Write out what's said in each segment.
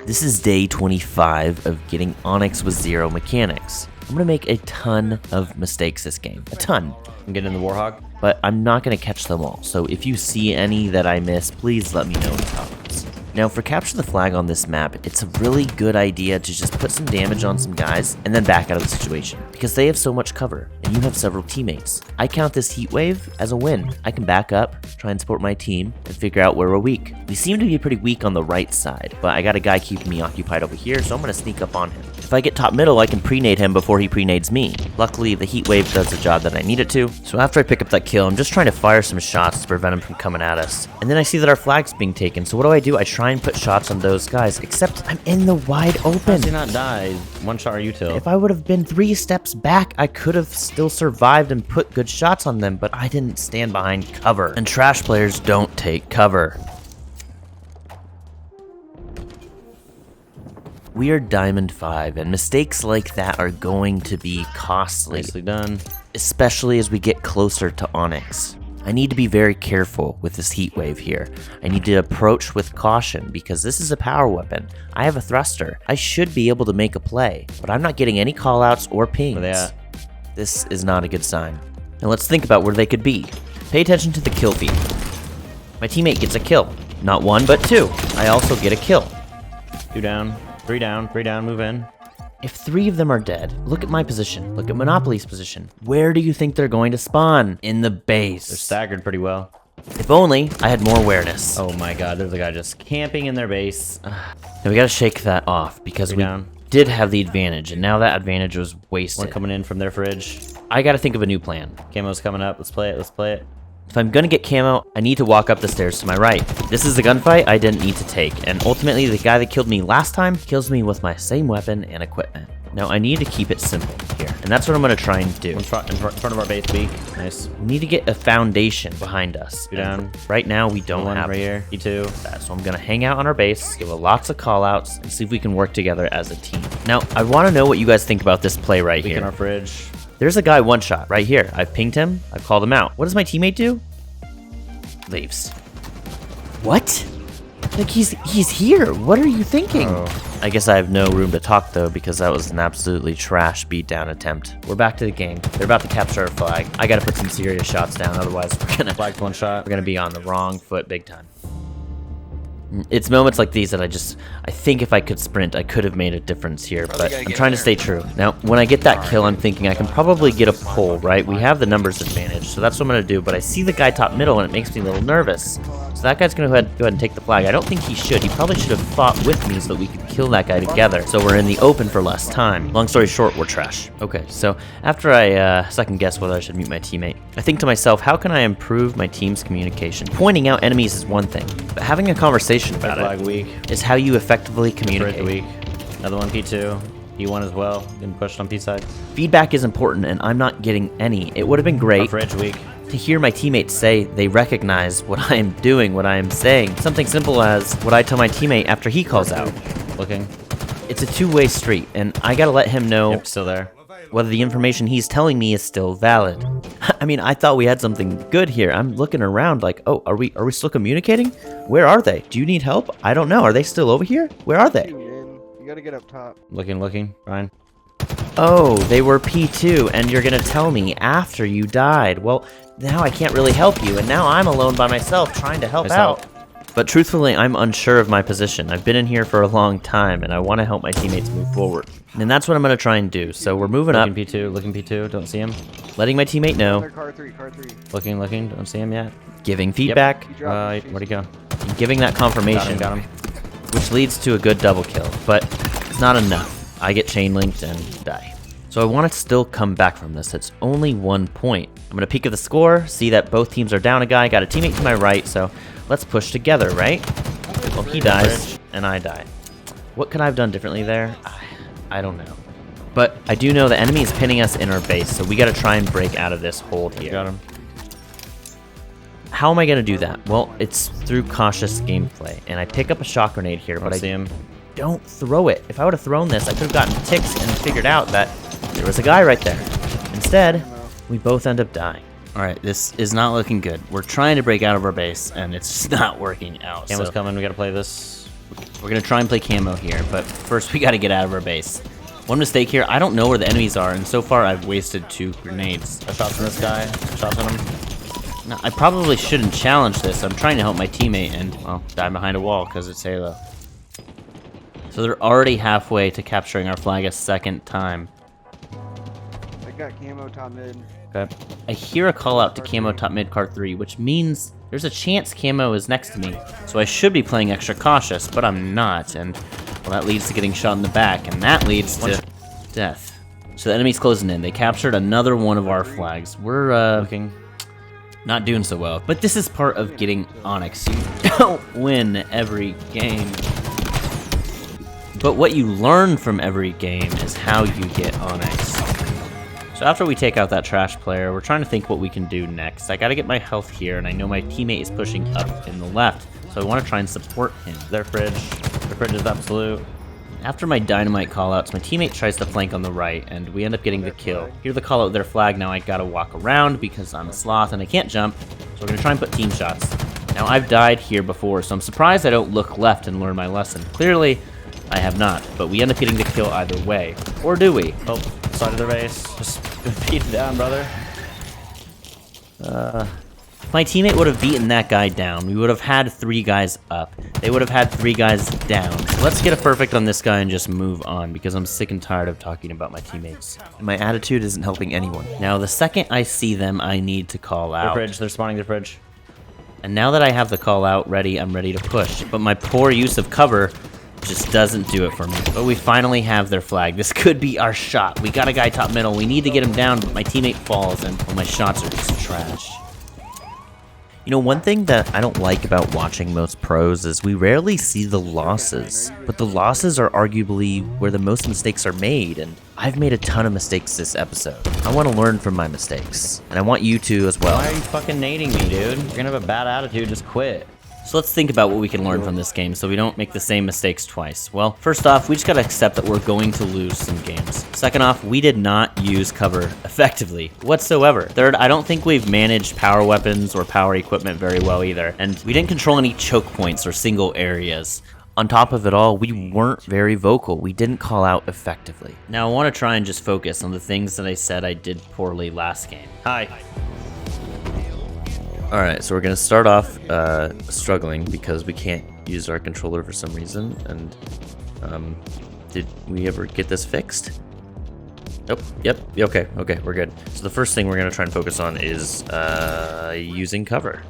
This is day 25 of getting Onyx with 0 mechanics. I'm gonna make a ton of mistakes this game, a ton. I'm getting in the Warhawk. But I'm not gonna catch them all, so if you see any that I miss, please let me know in the comments. Now for capture the flag on this map, it's a really good idea to just put some damage on some guys and then back out of the situation, because they have so much cover, and you have several teammates. I count this heat wave as a win. I can back up, try and support my team, and figure out where we're weak. We seem to be pretty weak on the right side, but I got a guy keeping me occupied over here, so I'm gonna sneak up on him. If I get top middle, I can pre-nade him before he pre-nades me. Luckily, the heat wave does the job that I need it to, so after I pick up that kill, I'm just trying to fire some shots to prevent him from coming at us. And then I see that our flag's being taken, so what do? I try and put shots on those guys, except I'm in the wide open. How does he not die? One shot or util. If I would have been 3 steps back, I could have still survived and put good shots on them, but I didn't stand behind cover. And trash players don't take cover. We are Diamond 5, and mistakes like that are going to be costly. Nicely done. Especially as we get closer to Onyx. I need to be very careful with this heat wave here. I need to approach with caution because this is a power weapon. I have a thruster. I should be able to make a play, but I'm not getting any callouts or pings. Where they at? This is not a good sign. Now let's think about where they could be. Pay attention to the kill feed. My teammate gets a kill. Not 1, but 2. I also get a kill. 2 down, 3 down, 3 down, move in. If 3 of them are dead, look at my position. Look at Monopoly's position. Where do you think they're going to spawn? In the base. They're staggered pretty well. If only I had more awareness. Oh my god, there's a guy just camping in their base. Now we gotta shake that off because we did have the advantage, and now that advantage was wasted. One coming in from their fridge. I gotta think of a new plan. Camo's coming up. Let's play it. Let's play it. If I'm gonna get camo, I need to walk up the stairs to my right. This is the gunfight I didn't need to take, and ultimately the guy that killed me last time kills me with my same weapon and equipment. Now I need to keep it simple here, and that's what I'm gonna try and do. In front of our base, weak. Nice. We need to get a foundation behind us. 2 down. Right now we don't One have right here. E2. that, so I'm gonna hang out on our base, give it lots of callouts, and see if we can work together as a team. Now I want to know what you guys think about this play right Weak here. in our fridge. There's a guy one shot right here. I've pinged him. I've called him out. What does my teammate do? Leaves. What? Like he's here. What are you thinking? Oh. I guess I have no room to talk though because that was an absolutely trash beatdown attempt. We're back to the game. They're about to capture our flag. I gotta put some serious shots down, otherwise Flagged 1 shot. we're gonna be on the wrong foot big time. It's moments like these that I think if I could sprint, I could have made a difference here, but I'm trying to stay true. Now, when I get that kill, I'm thinking I can probably get a pull, right? We have the numbers advantage, so that's what I'm gonna do, but I see the guy top middle and it makes me a little nervous. So that guy's gonna go ahead and take the flag. I don't think he should. He probably should have fought with me so that we could kill that guy together. So we're in the open for less time. Long story short, we're trash. Okay, so after I second guess whether I should mute my teammate, I think to myself, how can I improve my team's communication? Pointing out enemies is one thing, but having a conversation about Flag it weak. is how you effectively Fridge communicate. weak. Another one P2. P1 as well. Getting pushed on P side. Feedback is important, and I'm not getting any. It would have been Our great fridge weak. to hear my teammates say they recognize what I am doing, what I am saying. Something simple as what I tell my teammate after he calls out. Looking. It's a two-way street, and I gotta let him know Yep, still there. whether the information he's telling me is still valid. I mean, I thought we had something good here. I'm looking around like, oh, are we still communicating? Where are they? Do you need help? I don't know. Are they still over here? Where are they? You gotta get up top. Looking. Ryan. Oh, they were P2, and you're gonna tell me after you died. Well, now I can't really help you, and now I'm alone by myself trying to help out. But truthfully, I'm unsure of my position. I've been in here for a long time, and I want to help my teammates move forward. And that's what I'm going to try and do. So we're moving up, Looking P2, don't see him. letting my teammate know, Another car 3. Looking, don't see him yet. giving feedback, He dropped. Where'd he go? and giving that confirmation, Got him. which leads to a good double kill. But it's not enough. I get chain linked and die. So I want to still come back from this. It's only 1 point. I'm going to peek at the score, see that both teams are down a guy, got a teammate to my right, so let's push together, right? Well, he dies, and I die. What could I have done differently there? I don't know. But I do know the enemy is pinning us in our base, so we got to try and break out of this hold here. Got him. How am I going to do that? Well, it's through cautious gameplay, and I pick up a shock grenade here, but I see him. don't throw it. If I would have thrown this, I could have gotten ticks and figured out that there was a guy right there. Instead, we both end up dying. All right, this is not looking good. We're trying to break out of our base, and it's just not working out. Camo's So coming. We gotta play this. We're gonna try and play camo here, but first we gotta get out of our base. One mistake here, I don't know where the enemies are, and so far I've wasted 2 grenades. I shot from this guy, shots on him. No, I probably shouldn't challenge this. I'm trying to help my teammate and, well, die behind a wall because it's Halo. So they're already halfway to capturing our flag a second time. I got camo top mid. Okay. I hear a call out to camo top mid car 3, which means there's a chance camo is next to me. So I should be playing extra cautious, but I'm not, and well, that leads to getting shot in the back, and that leads to death. So the enemy's closing in. They captured another one of our flags. We're looking not doing so well, but this is part of getting Onyx. You don't win every game. But what you learn from every game is how you get Onyx. So after we take out that trash player, we're trying to think what we can do next. I gotta get my health here, and I know my teammate is pushing up in the left, so I want to try and support him. Their fridge is absolute. After my dynamite callouts, my teammate tries to flank on the right, and we end up getting the kill. Hear the call out their flag, now I gotta walk around because I'm a sloth and I can't jump, so we're gonna try and put team shots. Now I've died here before, so I'm surprised I don't look left and learn my lesson. Clearly, I have not, but we end up getting the kill either way. Or do we? Oh, side of the base. Just beat it down, brother. If my teammate would have beaten that guy down, we would have had 3 guys up. They would have had 3 guys down. So let's get a perfect on this guy and just move on, because I'm sick and tired of talking about my teammates. My attitude isn't helping anyone. Now, the second I see them, I need to call out. Their fridge, they're spawning their fridge. And now that I have the call out ready, I'm ready to push. But my poor use of cover just doesn't do it for me. But we finally have their flag. This could be our shot. We got a guy top middle. We need to get him down, but my teammate falls, and well, my shots are just trash. You know, one thing that I don't like about watching most pros is we rarely see the losses, but the losses are arguably where the most mistakes are made, and I've made a ton of mistakes this episode. I want to learn from my mistakes, and I want you to as well. Why are you fucking nading me, dude? You're gonna have a bad attitude, just quit. So let's think about what we can learn from this game so we don't make the same mistakes twice. Well, first off, we just gotta accept that we're going to lose some games. Second off, we did not use cover effectively whatsoever. Third, I don't think we've managed power weapons or power equipment very well either, and we didn't control any choke points or single areas. On top of it all, we weren't very vocal. We didn't call out effectively. Now I want to try and just focus on the things that I said I did poorly last game. Hi. Alright, so we're going to start off struggling because we can't use our controller for some reason, and did we ever get this fixed? Nope, yep, okay, we're good. So the first thing we're going to try and focus on is using cover.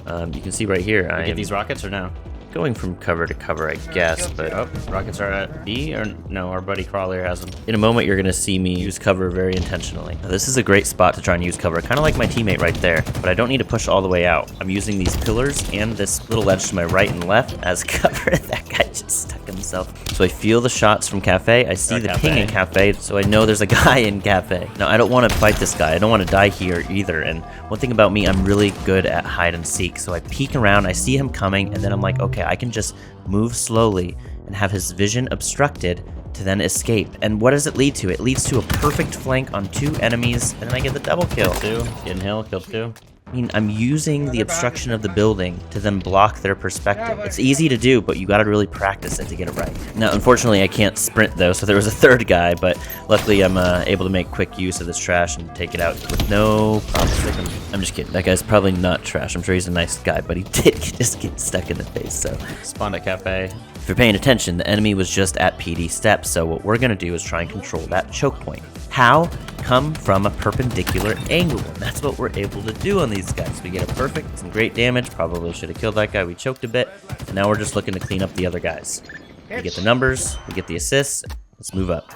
You can see right here, I get these rockets or no? Going from cover to cover, I guess, but oh, rockets are at B, or no, our buddy Crawler has them. In a moment, you're going to see me use cover very intentionally. Now, this is a great spot to try and use cover, kind of like my teammate right there, but I don't need to push all the way out. I'm using these pillars and this little ledge to my right and left as cover. That guy just stuck himself. So I feel the shots from Cafe. I see the ping in Cafe, so I know there's a guy in Cafe. Now, I don't want to fight this guy. I don't want to die here either, and one thing about me, I'm really good at hide and seek, so I peek around, I see him coming, and then I'm like, okay, I can just move slowly and have his vision obstructed to then escape. And what does it lead to? It leads to a perfect flank on 2 enemies, and then I get the double kill. Two, getting hill, killed 2. I mean, I'm using the obstruction of the building to then block their perspective. It's easy to do, but you gotta really practice it to get it right. Now, unfortunately, I can't sprint though, so there was a 3rd guy, but luckily I'm able to make quick use of this trash and take it out with no problem. I'm just kidding. That guy's probably not trash. I'm sure he's a nice guy, but he did just get stuck in the face, so. Spawned at Cafe. If you're paying attention, the enemy was just at PD steps, so what we're gonna do is try and control that choke point. How? Come from a perpendicular angle, and that's what we're able to do on these guys. We get a perfect, some great damage, probably should have killed that guy, we choked a bit, and now we're just looking to clean up the other guys. We get the numbers, we get the assists, let's move up.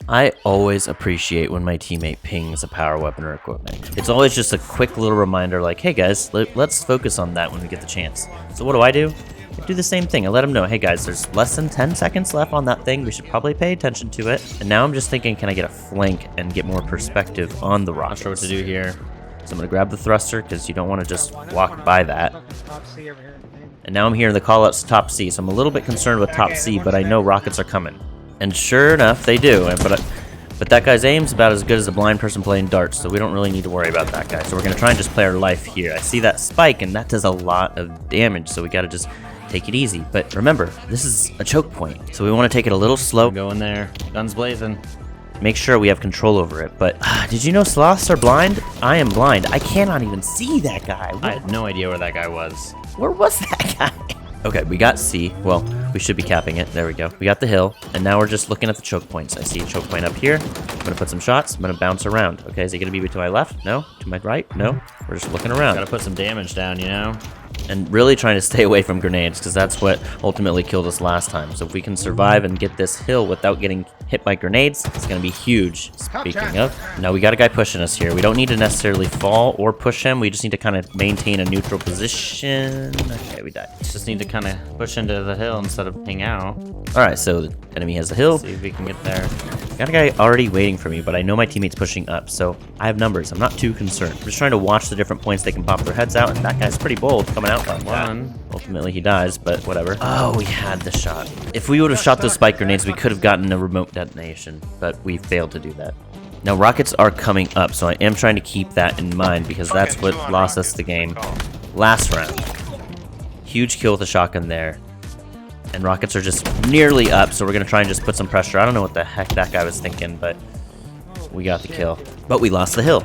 I always appreciate when my teammate pings a power weapon or equipment. It's always just a quick little reminder like, hey guys, let's focus on that when we get the chance. So what do? I do the same thing. I let them know, hey guys, there's less than 10 seconds left on that thing. We should probably pay attention to it. And now I'm just thinking, can I get a flank and get more perspective on the rockets? Not sure what to do here. So I'm gonna grab the thruster because you don't want to just walk by that. And now I'm here in the callouts top C, so I'm a little bit concerned with top C, but I know rockets are coming. And sure enough, they do. But that guy's aim's about as good as a blind person playing darts, so we don't really need to worry about that guy. So we're gonna try and just play our life here. I see that spike, and that does a lot of damage, so we gotta just take it easy. But remember, this is a choke point, so we want to take it a little slow. Go in there. Guns blazing. Make sure we have control over it. But did you know sloths are blind? I am blind. I cannot even see that guy. I had no idea where that guy was. Where was that guy? Okay, we got C. Well, we should be capping it. There we go. We got the hill, and now we're just looking at the choke points. I see a choke point up here. I'm gonna put some shots. I'm gonna bounce around. Okay, is he gonna be to my left? No. To my right? No. We're just looking around. Gotta put some damage down, you know? And really trying to stay away from grenades, because that's what ultimately killed us last time. So if we can survive and get this hill without getting hit by grenades, it's going to be huge. Speaking of, now we got a guy pushing us here. We don't need to necessarily fall or push him. We just need to kind of maintain a neutral position. Okay, we died. Just need to kind of push into the hill instead of hang out. All right, so the enemy has the hill. See if we can get there. Got a guy already waiting for me, but I know my teammate's pushing up, so I have numbers. I'm not too concerned. I'm just trying to watch the different points they can pop their heads out, and that guy's pretty bold coming out like that. Ultimately, he dies, but whatever. Oh, we had the shot. If we would have shot those spike grenades, we could have gotten a remote detonation, but we failed to do that. Now, rockets are coming up, so I am trying to keep that in mind, because that's what lost us the game last round. Huge kill with the shotgun there. And rockets are just nearly up, so we're going to try and just put some pressure. I don't know what the heck that guy was thinking, but we got the kill. But we lost the hill.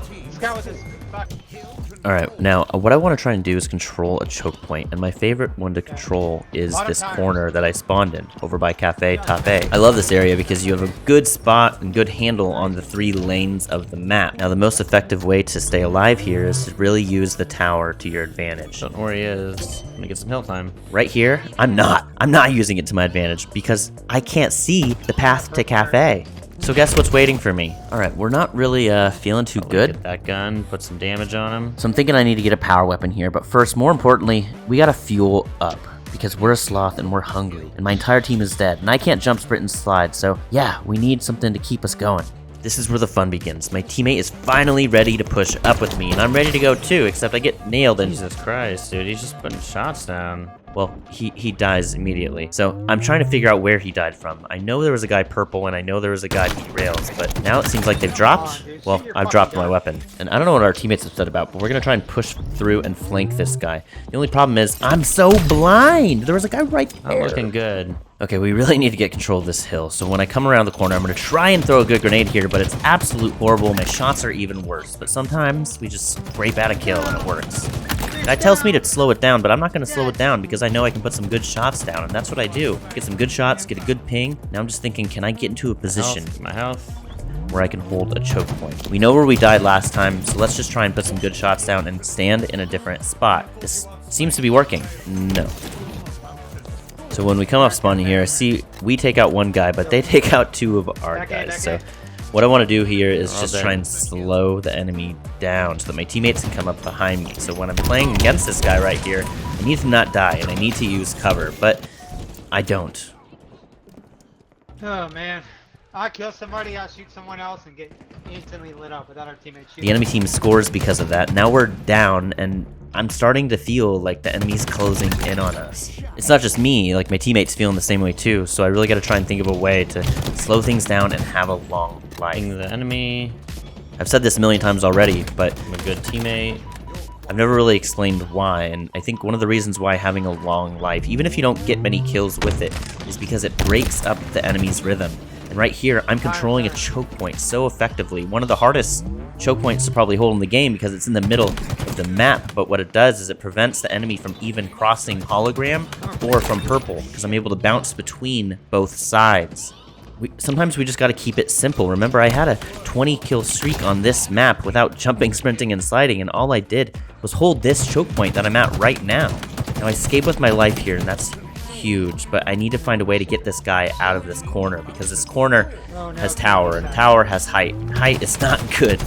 Alright, now what I want to try and do is control a choke point, and my favorite one to control is this corner that I spawned in, over by Cafe Top A. I love this area because you have a good spot and good handle on the 3 lanes of the map. Now the most effective way to stay alive here is to really use the tower to your advantage. Don't know where he is. I'm gonna get some hill time. Right here, I'm not using it to my advantage because I can't see the path to Cafe. So guess what's waiting for me? Alright, we're not really feeling too good. Get that gun, put some damage on him. So I'm thinking I need to get a power weapon here, but first, more importantly, we gotta fuel up. Because we're a sloth and we're hungry, and my entire team is dead, and I can't jump, sprint, and slide, so yeah, we need something to keep us going. This is where the fun begins. My teammate is finally ready to push up with me, and I'm ready to go too, except I get nailed and— Jesus Christ, dude, he's just putting shots down. Well, he dies immediately. So I'm trying to figure out where he died from. I know there was a guy purple, and I know there was a guy rails, but now it seems like they've dropped. Well, I've dropped my weapon. And I don't know what our teammates upset about, but we're gonna try and push through and flank this guy. The only problem is, I'm so blind! There was a guy right there. Not looking good. Okay, we really need to get control of this hill. So when I come around the corner, I'm gonna try and throw a good grenade here, but it's absolute horrible. My shots are even worse, but sometimes we just scrape out a kill and it works. That tells me to slow it down, but I'm not going to slow it down because I know I can put some good shots down, and that's what I do. Get some good shots, get a good ping. Now I'm just thinking, can I get into a position My health. where I can hold a choke point? We know where we died last time, so let's just try and put some good shots down and stand in a different spot. This seems to be working. No. So when we come off spawning here, I see we take out one guy, but they take out 2 of our guys. So what I want to do here is just try and slow the enemy down so that my teammates can come up behind me. So when I'm playing against this guy right here, I need to not die, and I need to use cover, but I don't. Oh, man. I kill somebody, I shoot someone else, and get instantly lit up without our teammates shooting. The enemy team scores because of that. Now we're down, and I'm starting to feel like the enemy's closing in on us. It's not just me, like my teammates feeling the same way too, so I really got to try and think of a way to slow things down and have a long life. The enemy. I've said this a million times already, but I'm a good teammate. I've never really explained why, and I think one of the reasons why having a long life, even if you don't get many kills with it, is because it breaks up the enemy's rhythm. And right here, I'm controlling a choke point so effectively. One of the hardest choke points to probably hold in the game because it's in the middle of the map, but what it does is it prevents the enemy from even crossing hologram or from purple, because I'm able to bounce between both sides. Sometimes we just got to keep it simple. Remember, I had a 20 kill streak on this map without jumping, sprinting, and sliding, and all I did was hold this choke point that I'm at right now. Now I escape with my life here, and that's huge, but I need to find a way to get this guy out of this corner, because this corner has tower, and tower has height. Height is not good.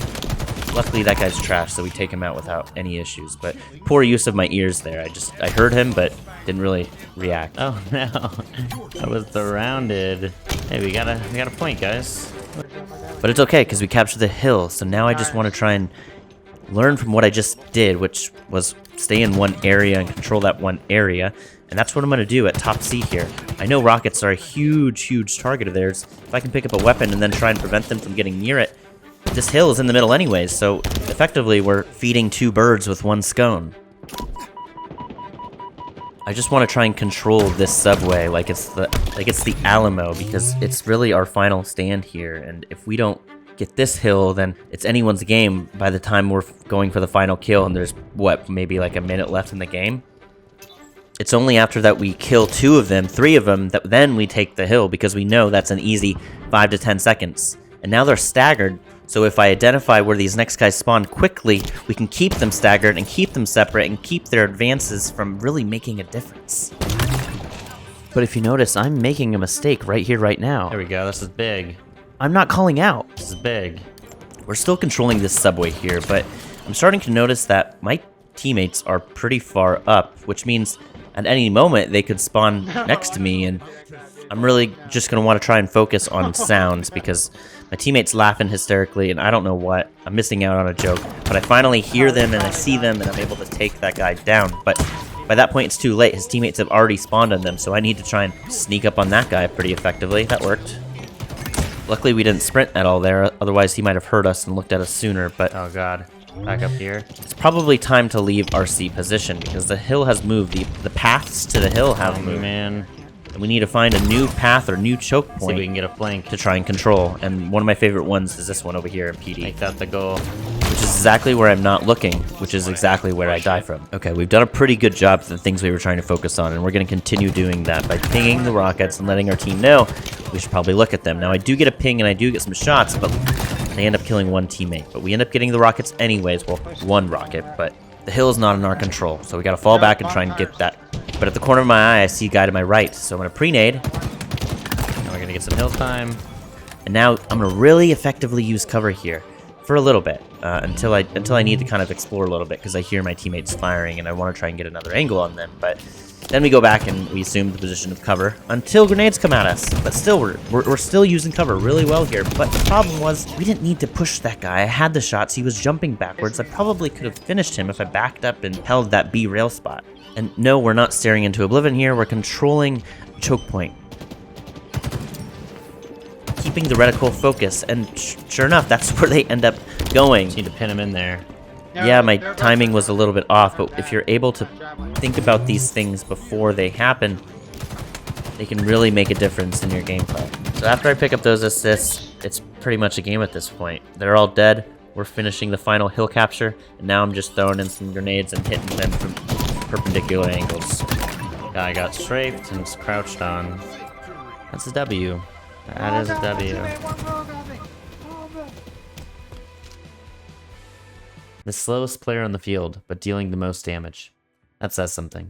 Luckily, that guy's trash, so we take him out without any issues, but poor use of my ears there. I heard him, but didn't really react. Oh no, I was surrounded. Hey, we got a point, guys. But it's okay, because we captured the hill, so now I just want to try and learn from what I just did, which was stay in one area and control that one area. And that's what I'm going to do at top C here. I know rockets are a huge, huge target of theirs. If I can pick up a weapon and then try and prevent them from getting near it, this hill is in the middle anyways, so effectively we're feeding 2 birds with 1 scone. I just want to try and control this subway like it's the Alamo, because it's really our final stand here, and if we don't get this hill, then it's anyone's game by the time we're going for the final kill, and there's, what, maybe like a minute left in the game? It's only after that we kill 2 of them, 3 of them, that then we take the hill, because we know that's an easy 5 to 10 seconds. And now they're staggered, so if I identify where these next guys spawn quickly, we can keep them staggered and keep them separate and keep their advances from really making a difference. But if you notice, I'm making a mistake right here, right now. There we go, this is big. I'm not calling out. This is big. We're still controlling this subway here, but I'm starting to notice that my teammates are pretty far up, which means at any moment they could spawn next to me, and I'm really just going to want to try and focus on sounds, because my teammates laughing hysterically and I don't know what. I'm missing out on a joke, but I finally hear them and I see them and I'm able to take that guy down. But by that point it's too late. His teammates have already spawned on them, so I need to try and sneak up on that guy pretty effectively. That worked. Luckily we didn't sprint at all there, otherwise he might have heard us and looked at us sooner, but Oh god. Back up here. it's probably time to leave our C position, because the hill has moved. The paths to the hill have Oh moved. man. And we need to find a new path or new choke See if we point can get a flank. to try and control. And one of my favorite ones is this one over here in PD, Make that the goal. which is exactly where I'm not looking, which is exactly where I die from. Okay, we've done a pretty good job of the things we were trying to focus on, and we're going to continue doing that by pinging the rockets and letting our team know we should probably look at them. Now, I do get a ping and I do get some shots, but they end up killing one teammate. But we end up getting the rockets anyways, well, one rocket, but the hill is not in our control, so we got to fall back and try and get that. But at the corner of my eye, I see a guy to my right, so I'm going to pre-nade. Now we're gonna get some hill time. And now I'm going to really effectively use cover here for a little bit, until I need to kind of explore a little bit, because I hear my teammates firing and I want to try and get another angle on them. But then we go back and we assume the position of cover until grenades come at us. But still, we're still using cover really well here. But the problem was we didn't need to push that guy. I had the shots. He was jumping backwards. I probably could have finished him if I backed up and held that B rail spot. And no, we're not staring into oblivion here. We're controlling choke point, keeping the reticle focus, and sure enough, that's where they end up going. Just need to pin him in there. Yeah, my timing was a little bit off, but if you're able to think about these things before they happen, they can really make a difference in your gameplay. So after I pick up those assists, it's pretty much a game at this point. They're all dead. We're finishing the final hill capture, and now I'm just throwing in some grenades and hitting them from perpendicular angles. Guy got strafed and is crouched on. That's a W. That is a W. The slowest player on the field, but dealing the most damage. That says something.